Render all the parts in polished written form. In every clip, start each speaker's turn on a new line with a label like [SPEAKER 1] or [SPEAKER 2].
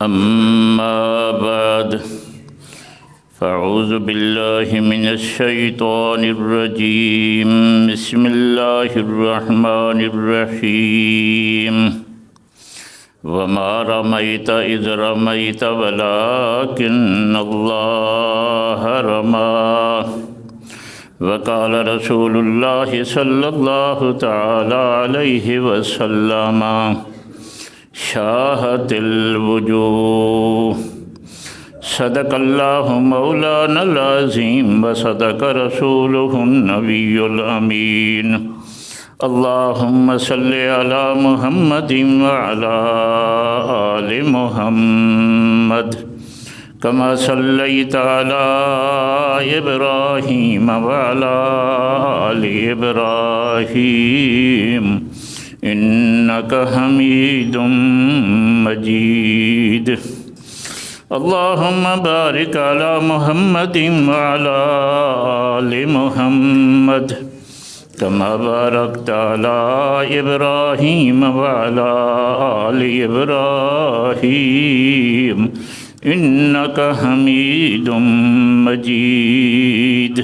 [SPEAKER 1] أما بعد فأعوذ بالله من الشيطان الرجيم بسم الله الرحمن الرحيم وما رميت إذ رميت ولكن الله رمى وقال رسول الله صلى الله تعالى عليه وسلم شاهت الوجوه صدق الله مولانا العظيم وصدق رسوله النبي الأمين اللهم صل على محمد وعلى آل محمد كما صليت على إبراهيم وعلى آل إبراهيم إنك حميد مجيد اللهم بارك على محمد وعلى آل محمد كما باركت على إبراهيم وعلى آل إبراهيم إنك حميد مجيد۔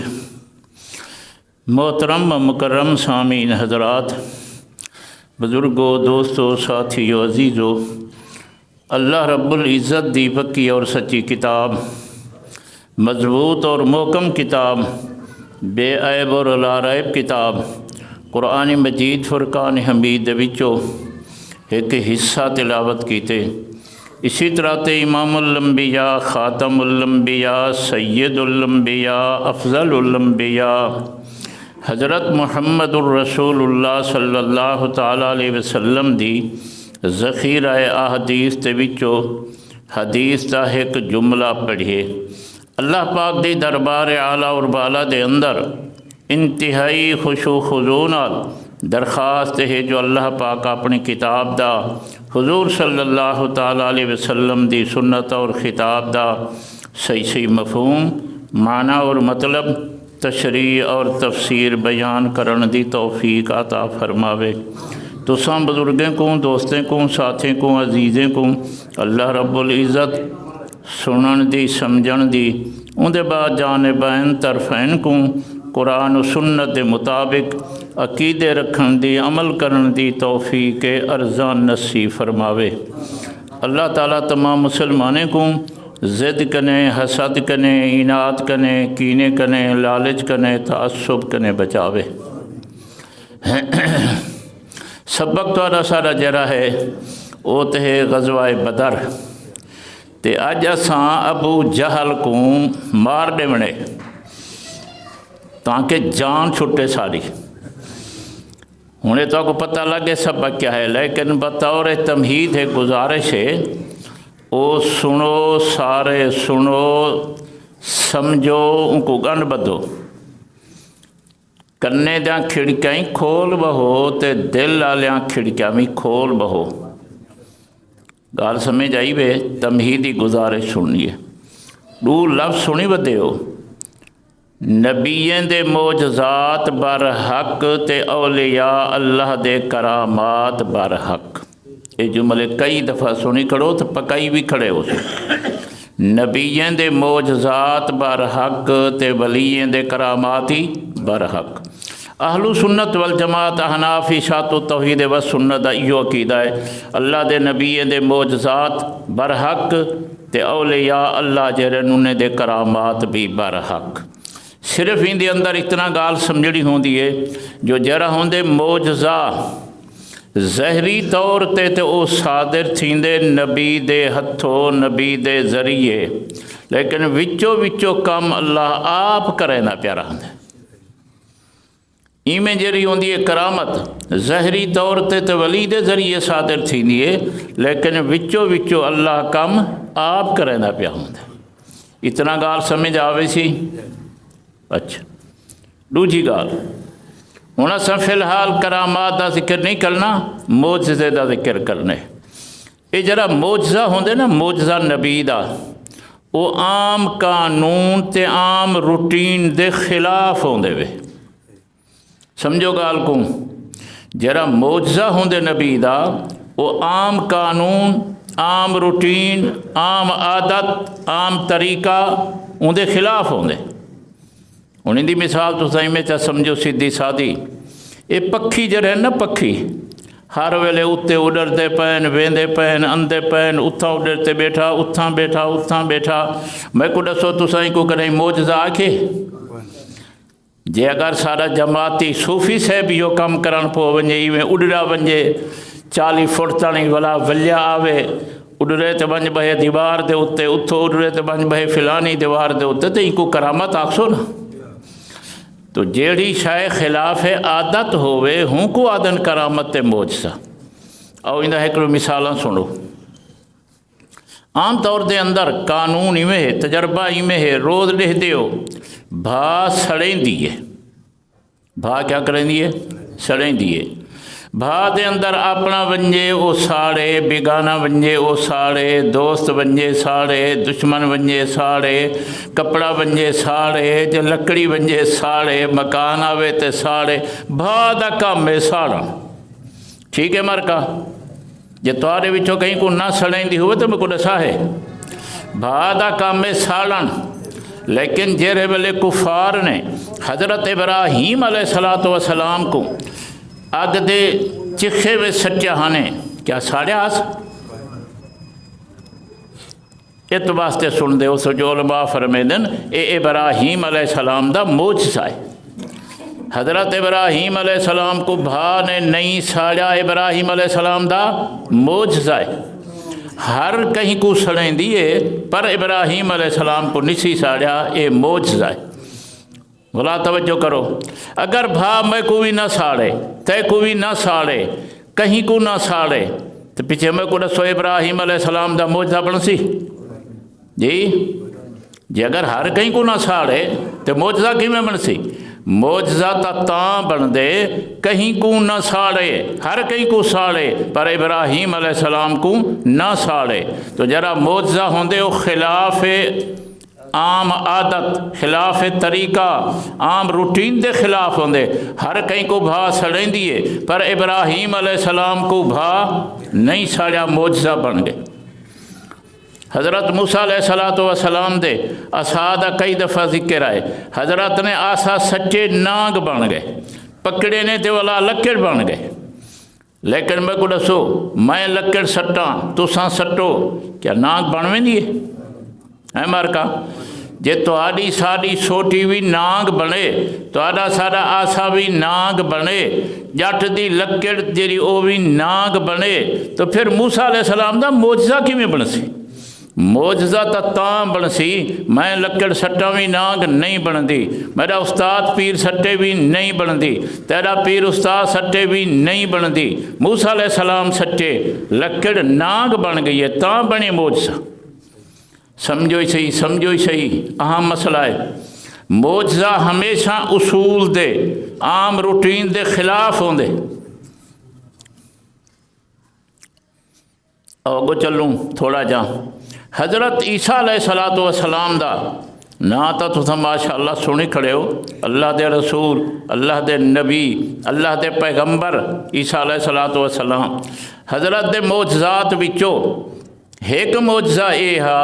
[SPEAKER 1] محترم و مکرم سامعین حضرات، بزرگوں، دوستوں، ساتھیوں، عزیزوں، اللہ رب العزت دی پکی اور سچی کتاب، مضبوط اور محکم کتاب، بے عیب اور لا ریب کتاب قرآن مجید فرقان حمید دے وچوں ایک حصہ تلاوت کیتے۔ اسی طرح تے امام الانبیاء، خاتم الانبیاء، سید الانبیاء، افضل الانبیاء حضرت محمد الرسول اللہ صلی اللہ تعالیٰ علیہ وسلم دی ذخیرہ احادیث تے وچوں حدیث دا ایک جملہ پڑھیے۔ اللہ پاک دی دربار اعلیٰ اور بالا دے اندر انتہائی خشوع خضوع نال درخواست ہے جو اللہ پاک اپنی کتاب دا حضور صلی اللہ تعالیٰ علیہ وسلم دی سنت اور خطاب دا صحیح مفہوم، معنی اور مطلب، تشریح اور تفسیر بیان کرن دی توفیق عطا فرماوے۔ تساں بزرگیں کو، دوستیں کو، ساتھیں کو، عزیزیں کو اللہ رب العزت سنن دی، سمجھن دی، ان دے بعد جانبین طرفین کو قرآن و سنت دے مطابق عقیدے رکھن دی، عمل کرن دی توفیق ارزان نصیب فرماوے۔ اللہ تعالیٰ تمام مسلمانے کو ضد کنے، حسد کنے، عناد کنے، کینے کنے، لالچ کنے، تعصب کنے بچاوے۔ سبق تو سارا جرا ہے وہ تے غزوہ بدر تے اج اساں ابو جہل کو مار دیونے تاکہ جان چھٹے ساری۔ انہیں تو کو پتہ لگے سبق کیا ہے، لیکن بطور تمہید ہے، گزارش ہے، او سنو، سارے سنو، سمجھو، ان کو گن بدو، کنے دیاں کھڑکیاں کھول بہو تے دل والیاں کھڑکیاں بھی کھول بہو۔ گال سمجھ آئی وے، تمہیدی گزارش سنیے، دو لفظ سنی بدے ہو۔ نبیین دے معجزات برحق تے اولیاء اللہ دے کرامات برحق۔ یہ جملے کئی دفعہ سنی کھڑو تو پکائی بھی کھڑے ہو سو۔ نبیین دے معجزات برحق تے ولیین دے کراماتی برحق۔ اہل سنت والجماعت احناف اشاعت و توحید و سنت ایو عقیدہ ہے، اللہ دے نبیین دے معجزات برحق تے اولیاء اللہ جرنونے دے کرامات بھی برحق۔ صرف ان دے اندر اتنا گال سمجھڑی ہوندی ہے جو جرا ہوندے معجزہ ظاہری طور تے او صادر تھیندے نبی دے ہتھوں، نبی دے ذریعے، لیکن وچو وچو کم اللہ آپ کرے نہ پیارا ہوندے۔ ایمیں جری ہوندی ہے کرامت ظاہری طور تے ولی دے ذریعے صادر تھیندی ہے، لیکن وچو وچو اللہ کم آپ کرے نہ پیا ہوندے۔ اتنا گال سمجھ آوے سی؟ اچھا، دوجی گال ہن اساں فی الحال کرامات دا ذکر نہیں کرنا، معجزے دا ذکر کرنے۔ یہ جڑا معجزہ ہوندے نا، معجزہ نبی دا، وہ عام قانون تے عام روٹین دے خلاف ہوندے وے۔ سمجھو گال کو، جڑا معجزہ ہوندے نبی دا وہ عام قانون، عام روٹین، عام عادت، عام طریقہ اندے خلاف ہوندے۔ ہن دی مثال تساں میں چا سمجھو سیدھی سادی، یہ پکھی جڑے نا پکھی ہر ویلے اتنے اڈرتے پین، ویندے پین، اندے پین، اتھاں اڈرتے بیٹھا، اتھاں بیٹھا، اتھاں بیٹھا۔ میں کو دسو تساں کو کدیں معجزہ آکھے؟ جے اگر سارا جماعتی صوفی صاحب یہ کم کرن پو ونجے ایویں اڈڑا ونجے 40 فٹ تانی ولا ولیا آوے، اڈرے تے ونج بہے دیوار دے اتنے، اتھو اڈرے تے ونج بہے فلانی دیوار دے اتنے، تے کو کرامت آکسو نا۔ تو جیڑی شاہ خلاف عادت ہوئے ہوں کو آدن کرامت تے معجزہ۔ اور اندہ ایکڑو مثالاں سنو۔ عام طور دے اندر قانون ایویں ہے، تجربہ ایویں ہے، روز لکھ دیو بھا سڑیں دیئے، بھا کیا کریں دیئے؟ سڑیں دیئے۔ بھا دے اندر اپنا ونجے او ساڑے، بیگانہ ونجے او ساڑے، دوست ونجے ساڑے، دشمن ونجے ساڑے، کپڑا ونجے ساڑے، جو لکڑی ونجے ساڑے، مکان آوے تے ساڑے۔ بھا دا کام ہے ساڑا، ٹھیک ہے مرکا؟ جے توارے وچوں کہیں کو نہ سڑیں دی ہوئے تو میں کو دسا ہے بھا دا کام ہے ساڑن۔ لیکن جیرے ویلے کفار نے حضرت ابراہیم علیہ السلام کو اگ دے چکھے میں سچا ہانے کیا ساڑیا آس؟ ات واسطے سن دے اس جو علماء فرمیدن اے ابراہیم علیہ السلام دا معجزہ ہے۔ حضرت ابراہیم علیہ السلام کو بھا نے نہیں ساڑیا، ابراہیم علیہ السلام دا معجزہ ہے۔ ہر کہیں کو سڑیں دیئے پر ابراہیم علیہ السلام کو نسی ساڑیا، اے معجزہ ہے۔ بلا توجہ کرو، اگر بھا میں کو بھی نہ ساڑے، تے کو بھی نہ ساڑے، کہیں کو نہ ساڑے، تو پیچھے میں کو دسو ابراہیم علیہ السلام دا معجزہ بن سی؟ جی اگر ہر کہیں کو نہ ساڑے تو معجزہ کی میں بن سی؟ معجزہ تا بن دے کہیں کو نہ ساڑے، ہر کہیں کو ساڑے پر ابراہیم علیہ السلام کو نہ ساڑے۔ تو جرا معجزہ ہوندے وہ خلاف عام عادت، خلاف طریقہ، عام روٹین دے خلاف ہوندے۔ ہر کہیں کو بھا سڑیں دیئے پر ابراہیم علیہ السلام کو بھا نہیں ساڑیا، معجزہ بن گئے۔ حضرت موسیٰ علیہ السلام دے اسادہ کئی دفعہ ذکر آئے، حضرت نے آسا سچے نانگ بن گئے، پکڑے نے تے والا لکڑ بن گئے۔ لیکن میں کو دسو میں لکڑ سٹاں تساں سٹو کیا نانگ بنویں دیئے؟ ہے مارکا؟ جے تو آڈی ساڑی سوٹی بھی نانگ بنے، تو آڈا ساڑا آسا بھی نانگ بنے، جٹ دی لکڑ جیری او بھی نانگ بنے، تو پھر موسیٰ علیہ السلام دا معجزہ کی میں بن سی؟ معجزہ تا بن سی میں لکڑ سٹا بھی نانگ نہیں بن دی، میرا استاد پیر سٹے بھی نہیں بن دی، تیرا پیر استاد سٹے بھی نہیں بن دی۔ موسیٰ علیہ السلام سٹے لکڑ نانگ بن گئی ہے، تا بنی معجزہ۔ سمجھو ہی صحیح، سمجھو ہی صحیح، اہم مسئلہ ہے۔ معجزہ ہمیشہ اصول دے، عام روٹین دے خلاف ہوندے۔ آگو چلوں تھوڑا جا حضرت عیسیٰ علیہ السلام دا نا تا تو ماشاءاللہ سنی کھڑے ہو، اللہ دے رسول، اللہ دے نبی، اللہ دے پیغمبر عیسیٰ علیہ السلام۔ حضرت دے معجزات بچو ایک معجزہ اے ہا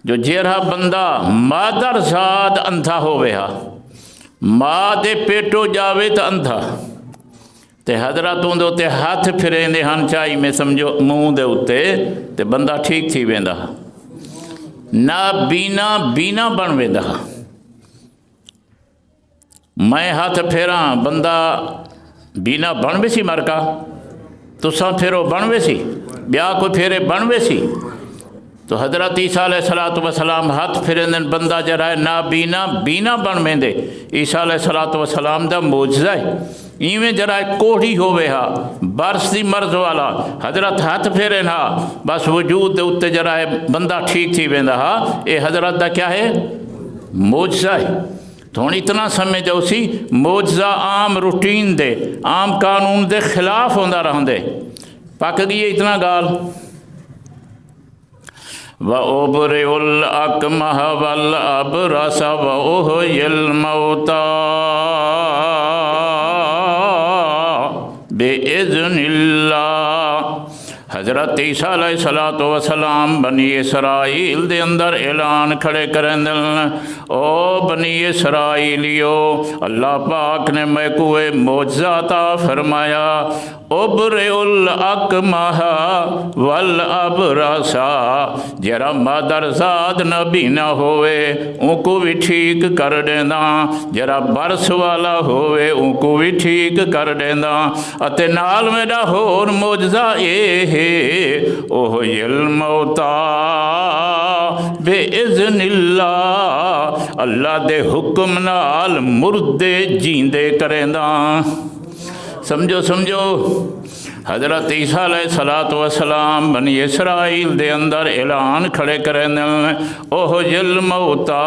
[SPEAKER 1] جو جیرا بندہ مادر زاد اندھا ہوئے ہا، ماں دے پیٹو جاوے تا اندھا، تے حضرتوں دے اتے ہاتھ پھریں دے ہن چاہی میں سمجھو منہ دے اتے تے بندہ ٹھیک تھی ویندہ، نہ بینا بینا بن ویندہ۔ میں ہاتھ پھیراں بندہ بینا بن وے سی مرکا، تساں پھیرو بن وے سی، بیا کوئی پھیرے بن وے سی۔ تو حضرت عیسیٰ علیہ السلام ہاتھ پھرندن بندہ جرائے نا بینا بینا بن ویندے، عیسیٰ علیہ السلام دا معجزہ ہے۔ ایویں جرائے کوڑی ہوئے ہا برس دی مرض والا، حضرت ہاتھ پھیرن ہا بس وجود دے اتے جرائے بندہ ٹھیک تھی ویندہ ہا، اے حضرت دا کیا ہے؟ معجزہ ہے۔ تو ہن اتنا سمجھو سی معجزہ عام روٹین دے، عام قانون دے خلاف ہوندہ رہندے۔ پاک گئی اتنا گال وَأُبْرِئُ الْأَكْمَحَ وَالْأَبْرَصَ وَأُحْيِي الْمَوْتَى بِإِذْنِ اللَّهِ حضرت عیسیٰ علیہ الصلوۃ والسلام بنی اسرائیل دے اندر اعلان کھڑے کرن او بنی اسرائیلیو، اللہ پاک نے میں کوئی معجزہ عطا فرمایا، ابرئ الاکمہ والابرصا، جرا مادرزاد نبی نہ ہوئے ان کو بھی ٹھیک کر دینا، جرا برس والا ہوئے ان کو بھی ٹھیک کر دینا، اتے نال میرا ہور معجزہ اے ہے اوہی الموتا بے اذن اللہ، اللہ دے حکم نال مردے جیندے کریندا۔ سمجھو حضرت عیسیٰ علیہ الصلوۃ والسلام بنی اسرائیل دے اندر اعلان کھڑے کرن اوہی الموتا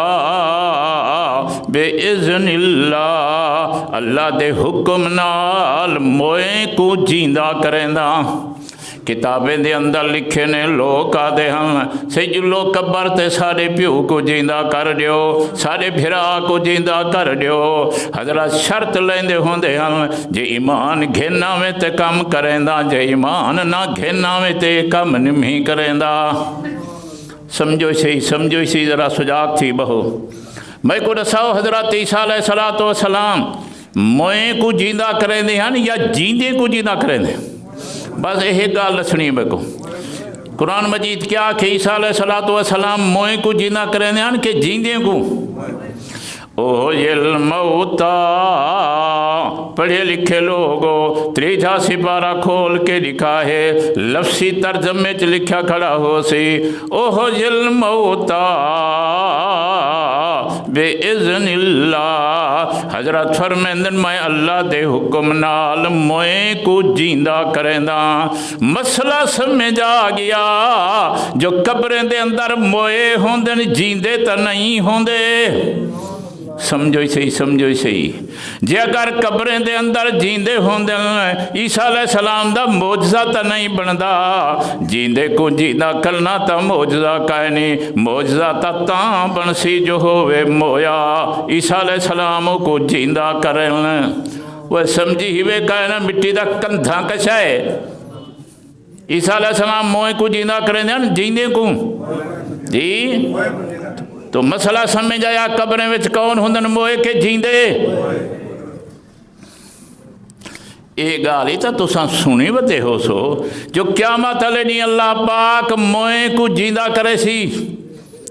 [SPEAKER 1] بے اذن اللہ، اللہ دے حکم نال موئے کو جیندہ کریندا۔ کتابیں دے اندر لکھے نے لوگ آدھے ہم سجلو قبر تے سارے پیو کو جیندہ کر دیو، سارے بھرا کو جیندہ کر دیو، حضرت شرط لیندے ہوندے ہم جے ایمان گھننا میں تے کم کریندا، جے ایمان نہ گھننا میں تے کم نہیں کریندا۔ سمجھو سی ذرا سجاگ تھی بہو۔ میں کو دساؤ حضرت عیسیٰ علیہ الصلوۃ والسلام موئے کو جیندہ کریندے ہیں یا جیندے کو جیندہ کریندے؟ بس یہ گال دسنی ہے میرے کو۔ قرآن مجید کیا کہ عیسیٰ علیہ الصلوۃ والسلام موئے کو جیندہ کریندے ہیں کہ جیندے کو؟ اوہی الموتا، پڑھے لکھے لوگو 3 سپارہ کھول کے لکھا ہے، لفظی ترجمے چ لکھا کھڑا ہو سی اوہی الموتا بے اذن اللہ، حضرت فرمیندن میں اللہ دے حکم نال موئے کو جیندہ کریندا۔ مسئلہ سمجھ آ گیا، جو قبریں دے اندر موئے ہوندن جیندے تا نہیں ہوندے۔ سمجھو صحیح جے اگر قبریں دے اندر جیندے ہوندے عیسیٰ علیہ السلام دا معجزہ تا نہیں بندا، جیندے کو جیندہ کرنا تا معجزہ کائے نہیں، معجزہ تا بنسی جو ہوئے مویا عیسیٰ علیہ السلام کو جیندہ کرن۔ وہ سمجھی ہوئے کائے مٹی دا کندھا کشائے، عیسیٰ علیہ السلام موئے کو جیندہ کریں دیں جیندے کو جی، تو مسئلہ سمجھ آیا قبریں وچ کون ہوندن موئے کے جیندے؟ اے گالی تا تساں سنی بدے ہو سو، جو قیامت علیہ نہیں اللہ پاک موئے کو جیندہ کرے سی،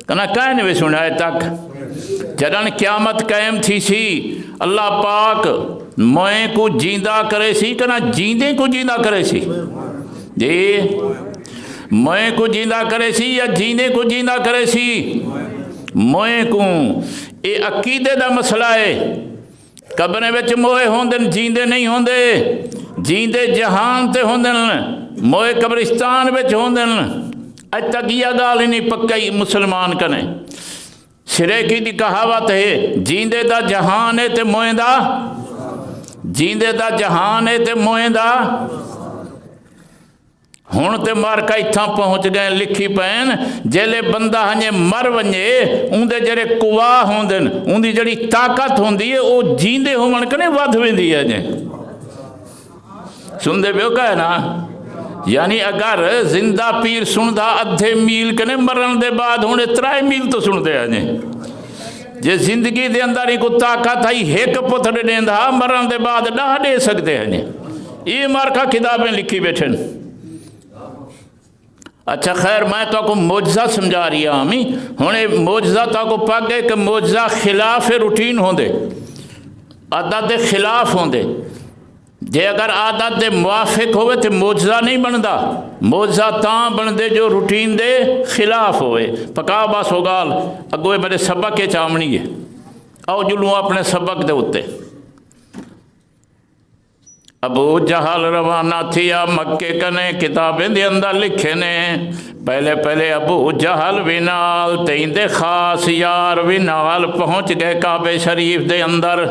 [SPEAKER 1] کنا کائن وے سنائے تک جدن قیامت قائم تھی سی اللہ پاک موئے کو جیندہ کرے سی، کنا جیندے کو جیندہ کرے سی جی، موئے کو جیندہ کرے سی یا جیندے کو جیندہ کرے سی؟ موئے کو۔ اے عقیدے دا مسئلہ ہے، قبریں وچ موئے ہوندن جیندے نہیں ہوندے، جیندے جہان تے ہوندن، موئے قبرستان وچ ہوندن۔ اج تک یہ گال ہی نہیں پکئی مسلمان کنے، سرے کی دی کہاوت ہے جیندے دا جہان ہے تے موئے دا، جیندے دا جہان ہے تے موئے دا۔ ہون تے مارکا اتھاں پہنچ گئے لکھی پین جیلے بندہ ہنجے مر ونجے اندے جڑے قوا ہوندن اندی جڑی طاقت ہوندی ہے او جیندے ہون کنے ودھ ویندی ہے جے، سندے بیو کہے نا، یعنی اگر زندہ پیر سندہ ادھے میل کنے مرن دے بعد ہونے 3 میل تو سندے ہیں جے زندگی دے اندر ہی کو طاقت آئی ایک پتھر دیندہ مرن دے بعد نہ دے سکتے ہیں۔ یہ مارکا کتابیں لکھی بیٹھن۔ اچھا خیر میں تو کو معجزہ سمجھا رہی ہمی ہونے معجزہ تو کو پاک گئے کہ معجزہ خلاف روٹین ہوندے، عادت دے خلاف ہوندے، جے اگر عادت دے موافق ہوئے تو معجزہ نہیں بندہ، معجزہ تاں بندے جو روٹین دے خلاف ہوئے۔ پکا باس ہو گال اگوے میرے سبق کے چامنی ہے، آؤ جلوں اپنے سبق دے ہوتے۔ ابو جہل روانہ تھیا مکے کنے، کتابیں دے اندر لکھے نے پہلے ابو جہل وینال تیندے خاص یار وینال پہنچ گئے کعبے شریف دے اندر۔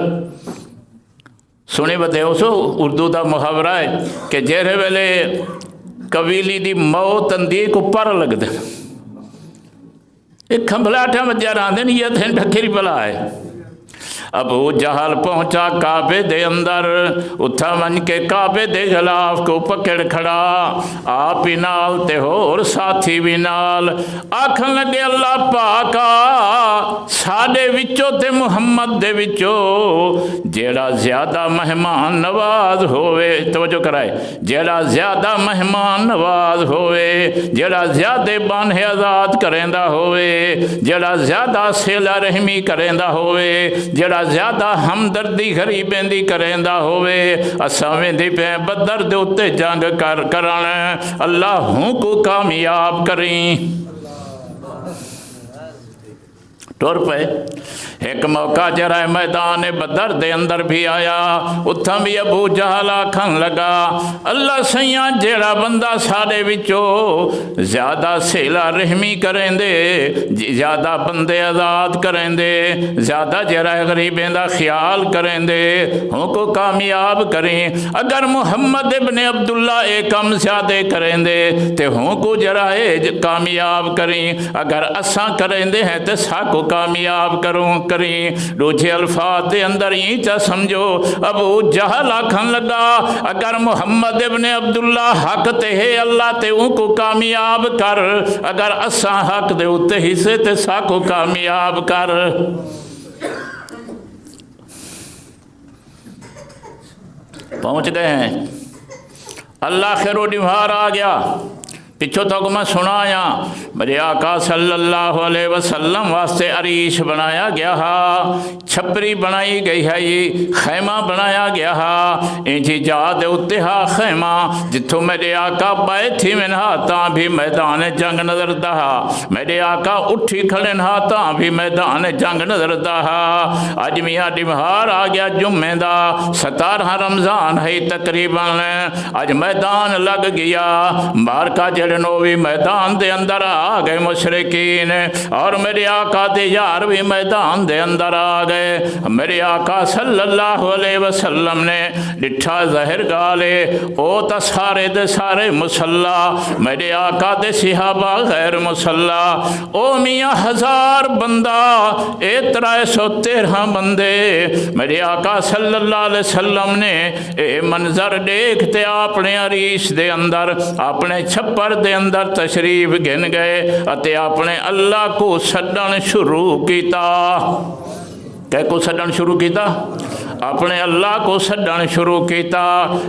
[SPEAKER 1] سنی بدے ہو سو اردو دا محاورہ ہے کہ جیرے ویلے قبیلی دی موت اندی کو پر لگ دے، ایک کھمبلاٹھا مجھے راندے نہیں یہ تھے ڈھکری بلا ہے۔ ابو جہل پہنچا کعبے دے اندر، اتھا ون کے کعبے دے غلاف کو پکڑ کھڑا، آپ ہی نال تے ہور ساتھی بھی نال، آکھن لگے اللہ پاکا ساڈے وچوں تے محمد دے وچوں جیڑا زیادہ مہمان نواز ہوئے، توجہ کرائے، جیڑا زیادہ مہمان نواز ہوئے، جیڑا زیادہ بانہ آزاد کریندہ ہوئے، جیڑا زیادہ صلہ رحمی کریندہ ہوئے، جیڑا زیادہ ہمدردی غریبیں دی کریندہ ہوئے، اساں ویندے پے بدر دے اُتے جنگ کرن، اللہ ہوں کو کامیاب کریں۔ ٹور پہ ایک موقع جرائے میدان بدر دے اندر بھی آیا، اتھا بھی ابو جہل آکھن لگا اللہ سیاں جیڑا بندہ سارے وچوں زیادہ صلہ رحمی کریں دے، زیادہ بندے آزاد کریں دے، زیادہ جرائے غریبیں دا خیال کریں دے، ہوں کو کامیاب کریں۔ اگر محمد ابن عبداللہ ایک کم زیادہ کریں دے تے ہوں کو جرائے کامیاب کریں، اگر اساں کریں دے ہیں تے سا کو کامیاب کریں۔ دوجھے الفاظ دے اندر ہی چا سمجھو، ابو جہل آکھن لگا اگر محمد ابن عبداللہ حق تے ہے اللہ تے ان کو کامیاب کر، اگر اساں حق دے اتے حصے تے سا کو کامیاب کر۔ پہنچ گئے ہیں، اللہ خیر و نوہار آ گیا۔ پچھو تک میں سنایا میرے آقا صلی اللہ علیہ وسلم واسطے عریش بنایا گیا ہا، چھپری بنائی گئی ہے، یہ خیمہ بنایا گیا ہا، انجی جا دے اتے ہا خیمہ جتھو میرے آقا بائے تھی منہا تاں بھی میدان جنگ نظر دہا، میرے آقا اٹھی کھڑن ہا تاں بھی میدان جنگ نظر دہا۔ اج میاں ڈمہار آ گیا جمعہ دا، 17 رمضان ہے تقریباً، اج میدان لگ گیا، مارکا جڑے نوی میدان دے اندر آ گئے مشرکین، اور میرے آقا دے یار بھی میدان دے اندر آ گئے۔ میرے آقا صلی اللہ علیہ وسلم نے ڈٹھا ظاہر گالے او تا سارے دے سارے مسلح، میرے آقا دے صحابہ غیر مسلح، او میاں 1000 بندہ، 313 بندے۔ میرے آقا صلی اللہ علیہ وسلم نے اے منظر دیکھتے اپنے عریش دے اندر، اپنے چھپر دے اندر تشریف گن گئے اتے اپنے اللہ کو سڈن شروع کیتا۔ کہ کو سڈن شروع کیتا؟ اپنے اللہ کو سڈن شروع کیتا۔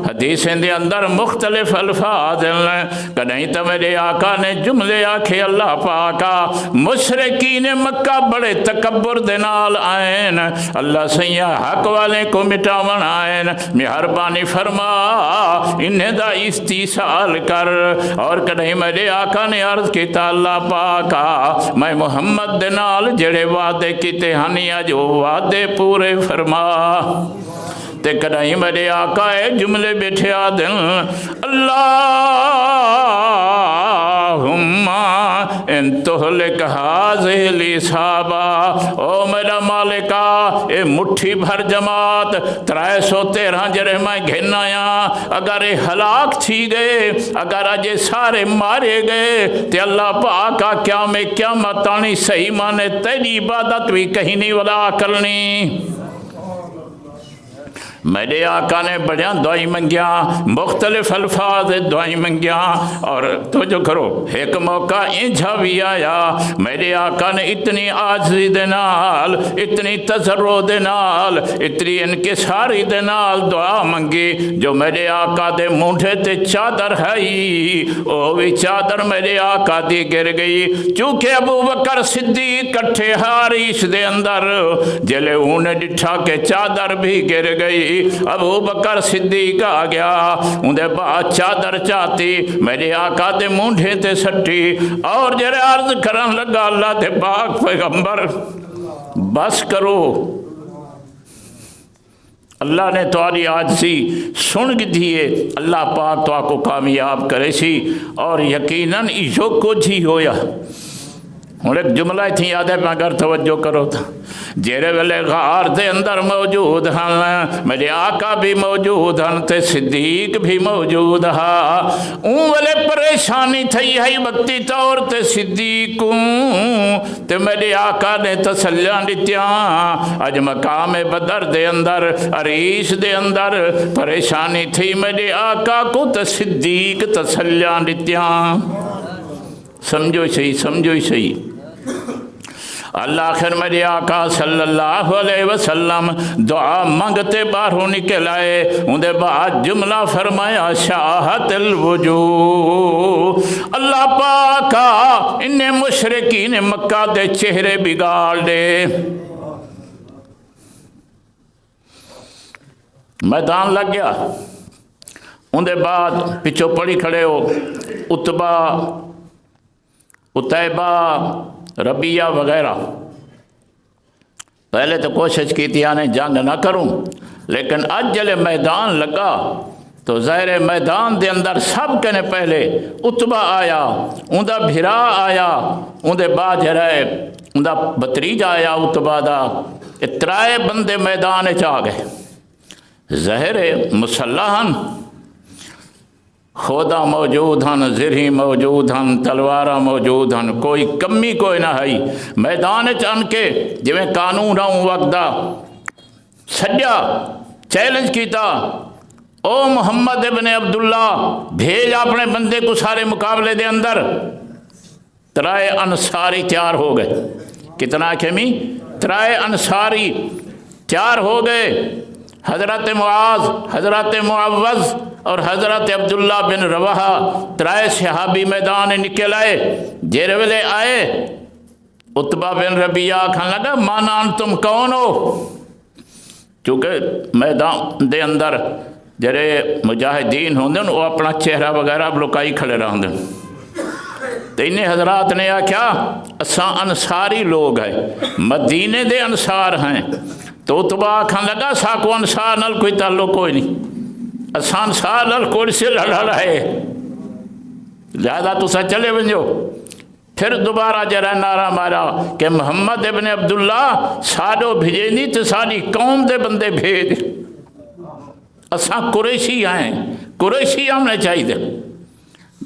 [SPEAKER 1] حدیثیں دے اندر مختلف الفاظ ہیں، کہیں تو میرے آقا نے جملے آکھے اللہ پاکا مشرکین مکہ بڑے تکبر دے نال آئین، اللہ سیاں حق والے کو مٹاون آئین، مہربانی فرما انہیں دا استیصال کر۔ اور کہیں میرے آقا نے عرض کیتا اللہ پاکا میں محمد دے نال جڑے وعدے کیتے ہنیا جو وعدے پورے فرما۔ تے کدائیں میرے آقا ہے جملے بیٹھے آدن اللہم ان تہلک حاضر لی صحابہ، او میرا مالکہ اے مٹھی بھر جماعت 313 جرے میں گھنایا، اگر اے ہلاک تھی گئے، اگر اجے سارے مارے گئے تے اللہ پاکا قیامت آنی صحیح مانے تیری عبادت بھی کہیں نہیں ولا کرنی۔ میرے آقا نے بڑیاں دعائیں منگیا، مختلف الفاظ دعائیں منگیا، اور توجہ کرو ایک موقع انجھا بھی آیا میرے آقا نے اتنی عاجزی دے نال، اتنی تضرع دے نال، اتنی انکساری دے نال دعا منگی جو میرے آقا دے مونڈھے تے چادر ہے او بھی چادر میرے آقا دی گر گئی، چونکہ ابو بکر صدیق کٹھے حریش دے اندر جلے انہیں ڈٹھا کے چادر بھی گر گئی۔ ابو بکر صدیق آ گیا، اندھے بعد چادر چاہتی میرے آقا دے مونڈھے تے سٹی، اور جرے عرض کرن لگا اللہ دے پاک پیغمبر بس کرو، اللہ نے تمہاری عاجزی سن دیئے، اللہ پاک تو آپ کو کامیاب کرے سی، اور یقیناً جو کچھ ہی ہویا ہوں ایک جملہ تھی یاد ہے، اگر توجہ کرو تو جیرے ویلے غار دے اندر موجود ہیں میرے آقا بھی موجود ہیں تے صدیق بھی موجود ہا، اون ویلے پریشانی تھی ہے وقتی طور تے صدیقوں تے میرے آقا نے تسلیاں دتیاں۔ اج مقام بدر دے اندر عریش دے اندر پریشانی تھی میرے آقا کو تے صدیق تسلیاں دتیاں۔ سمجھو صحیح، سمجھو صحیح۔ اللہ آخر میرے آقا صلی اللہ علیہ وسلم دعا منگتے باہروں نکل آئے، اندے بعد جملہ فرمایا شاہت الوجوہ، اللہ پاکا انہیں مشرکین مکہ دے چہرے بگاڑ دے۔ میدان لگ گیا، اندے بعد پچھو پڑی کھڑے ہو اتبا، اتیبہ، ربیہ وغیرہ۔ پہلے تو کوشش کی تھی آنے جنگ نہ کروں، لیکن اج جلے میدان لگا تو ظاہر میدان دے اندر سب کہنے پہلے اتبا آیا، اندہ بھرا آیا، اندے بعد جرائے اندہ بتریج آیا اتبا دا، اترائے بندے میدان چاہ گئے۔ ظاہر مسلحن خدا موجود ہیں، زرہی موجود ہیں، تلوارہ موجود ہیں، کوئی کمی کوئی نہ ہے۔ میدان چن کے جویں قانون آؤں وقتا سجا چیلنج کیتا، او محمد ابن عبداللہ بھیج اپنے بندے کو سارے مقابلے دے اندر۔ ترائے انصاری تیار ہو گئے، کتنا کمی؟ ترائے انصاری تیار ہو گئے، حضرت معاذ، حضرت معوذ اور حضرت عبداللہ بن رواحہ ترائے صحابی میدان نکل آئے۔ جیرے ویلے آئے اتبا بن ربیہ کھان لگا مانا تم کون ہو؟ چونکہ میدان دے اندر جڑے مجاہدین ہوندے وہ اپنا چہرہ وغیرہ لکائی کھڑے رہندے، تو انہیں حضرات نے کیا اساں انصاری لوگ ہیں، مدینے دے انصار ہیں۔ تو اتبا کھان لگا ساکو انصار نال کوئی تعلق کوئی نہیں، اساں انصار نال کوئی سے لڑا رہے، لہذا تسا چلے ونجو۔ پھر دوبارہ جرا نعرہ مارا کہ محمد ابن عبداللہ ساڈو بھیجے نہیں تو ساری قوم دے بندے بھیج، اساں قریشی ہیں، قریشی ہم نے چاہیے۔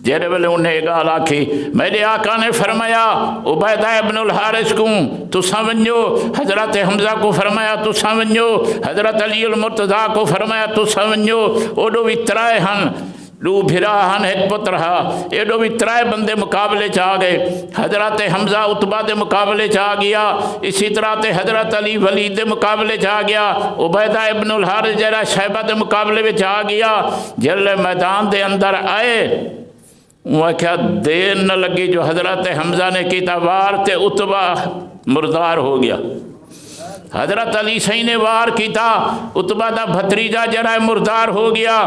[SPEAKER 1] جیرے ویلے انہیں ایک گال آکھی، میرے آقا نے فرمایا عبیدہ ابن الحارث کو تو سمجھو، حضرت حمزہ کو فرمایا تو سمجھو، حضرت علی المرتضیٰ کو فرمایا تو سمجھو، اوڈو بھی ترائے ہن، دو بھرا ہن ایک پتر رہا، ایڈو بھی ترائے بندے مقابلے چاہ گئے۔ حضرت حمزہ اتبا دے مقابلے چاہ گیا، اسی طرح تے حضرت علی ولید دے مقابلے چاہ گیا، عبیدہ ابن الحارث جرا شیبہ دے مقابلے میں چاہ گیا۔ جلے میدان دے اندر آئے وہ کیا دیر نہ لگی جو حضرت حمزہ نے کیتا وار تے اتبا مردار ہو گیا، حضرت علی صحیح نے وار کیتا اتبا دا بھتریجہ جرائے مردار ہو گیا،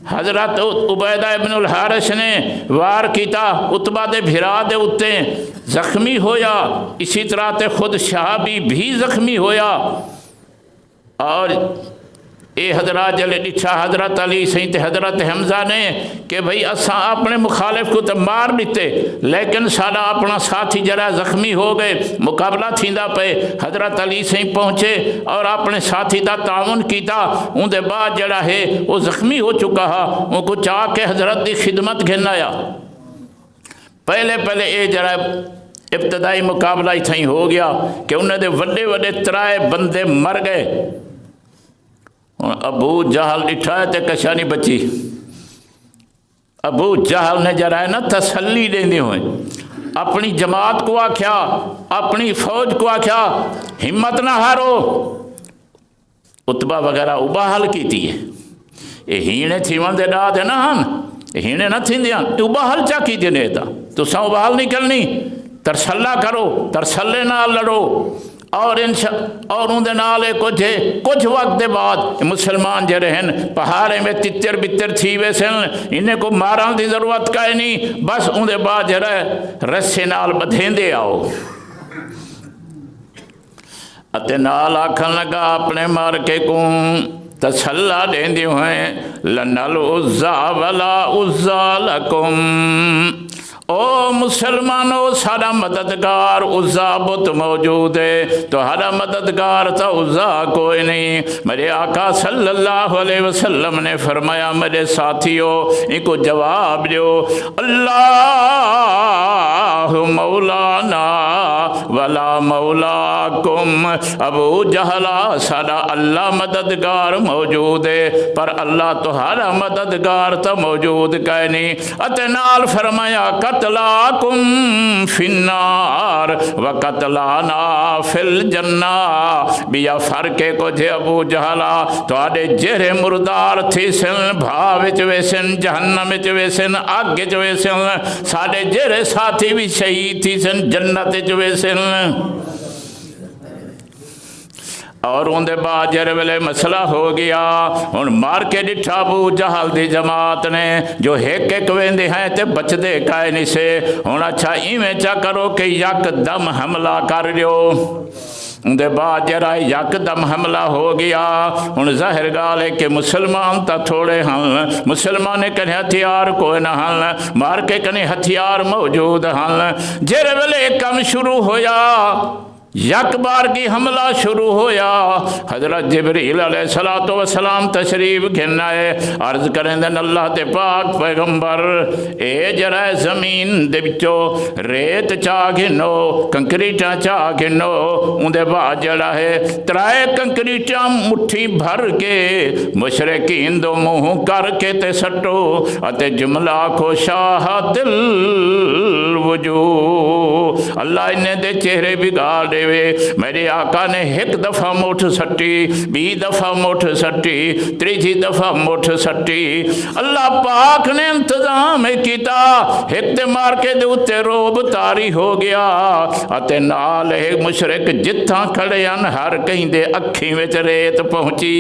[SPEAKER 1] حضرت عبیدہ ابن الحارث نے وار کیتا اتبا دے بھرا دے اتے زخمی ہویا، اسی طرح تے خود شہابی بھی زخمی ہویا۔ اور اے حضرات جلے ڈچھا حضرت علی سہیں تے حضرت حمزہ نے کہ بھئی اساں اپنے مخالف کو تو مار دیتے، لیکن سارا اپنا ساتھی جرا زخمی ہو گئے، مقابلہ تھیندا پے۔ حضرت علی سہیں پہنچے اور اپنے ساتھی دا تعاون کیتا، ان دے بعد جڑا ہے وہ زخمی ہو چکا ہا، ان کو چاہ کے حضرت دی خدمت گھن آیا۔ پہلے اے جڑا ابتدائی مقابلہ ہی تھیں ہو گیا کہ انہیں دے وڈے وڈے ترائے بندے مر گئے۔ ابو جہل ڈٹھا ہے تے کشانی بچی، ابو جہل نے جرائے نا تسلی دیندے ہوئے اپنی جماعت کو آکھیا، اپنی فوج کو آکھیا ہمت نہ ہارو، اتبا وغیرہ اباہل کی تھی ہے، یہ ہینے تھی وندے ڈا دے نا ہن، ہینے نہ تھی دیاں اباہل چا کی دینے دا، تو ساں اباہل نہیں کرنی، ترسلہ کرو، ترسلے نہ لڑو۔ اور اور اندے نالے کچھ وقت دے بعد مسلمان جڑے ہیں پہاڑے میں تتر بتر تھی ویسن، انہیں کو ماران دی ضرورت کا نہیں، بس اندے بعد جڑے رسے نال بدھیں دے آؤ۔ اتے نال آکھن لگا اپنے مارکے کو تسلہ دیں دی ہوئے لَنَا الْعُزَّى وَلَا عُزَّى لَكُمْ، او مسلمانوں سارا مددگار عزا بت موجود ہے، تو ہر مددگار تو عزا کوئی نہیں۔ میرے آقا صلی اللہ علیہ وسلم نے فرمایا میرے ساتھیوں ان کو جواب دو، اللہ مولانا ولا مولاکم۔ ابو جہلا سارا اللہ مددگار موجود ہے پر اللہ تو ہر مددگار تو موجود کہ نہیں۔ اتنال فرمایا قتلاکم فی النار و قتلانا فی الجنہ۔ بیا فرق کو جے ابو جہلا تو آدھے جہرے مردار تھی سن بھاوچ ویسن جہنم چ ویسن آگ چ ویسن، ساڑھے جہرے ساتھی بھی شہید تھی سن جنت چ ویسن۔ اور اندے بعد جر ویلے مسئلہ ہو گیا، ان مار کے ڈٹھا ابو جہل دی جماعت نے جو ایک ایک ویندے ہیں تے بچ دے کائے نہیں سے۔ ہن اچھا ایویں چا کرو کہ یک دم حملہ کر دیو۔ اندے بعد جرا یک دم حملہ ہو گیا۔ ہن ظاہر گال ہے کہ مسلمان تا تھوڑے ہن، مسلمان کنے ہتھیار کوئی نہ ہن، مار کے کنے ہتھیار موجود ہن۔ جر ویلے کم شروع ہویا، یک بار کی حملہ شروع ہویا، حضرت جبریل علیہ السلام تشریف گھن آئے، عرض کریں دن اللہ تے پاک پیغمبر اے جرائے زمین دے بچو ریت چاہ گھنو، کنکریٹاں چاہ گھنو۔ اندے بعد جڑا ہے ترائے کنکریٹاں مٹھی بھر کے مشرقین دو منہ کر کے تے سٹو، اتے جملہ کو شاہد الوجوہ۔ اللہ انہیں دے چہرے بگاڑ دے وے۔ میرے آقا نے ایک دفعہ مٹھ سٹی، بی دفعہ مٹھ سٹی، تریجی دفعہ مٹھ سٹی۔ اللہ پاک نے انتظام کیتا، ایک تے مار کے دے اتے روب تاری ہو گیا، اتے نال ایک مشرک جتھاں کھڑے ان ہر کہیں دے اکھیں وچ ریت پہنچی۔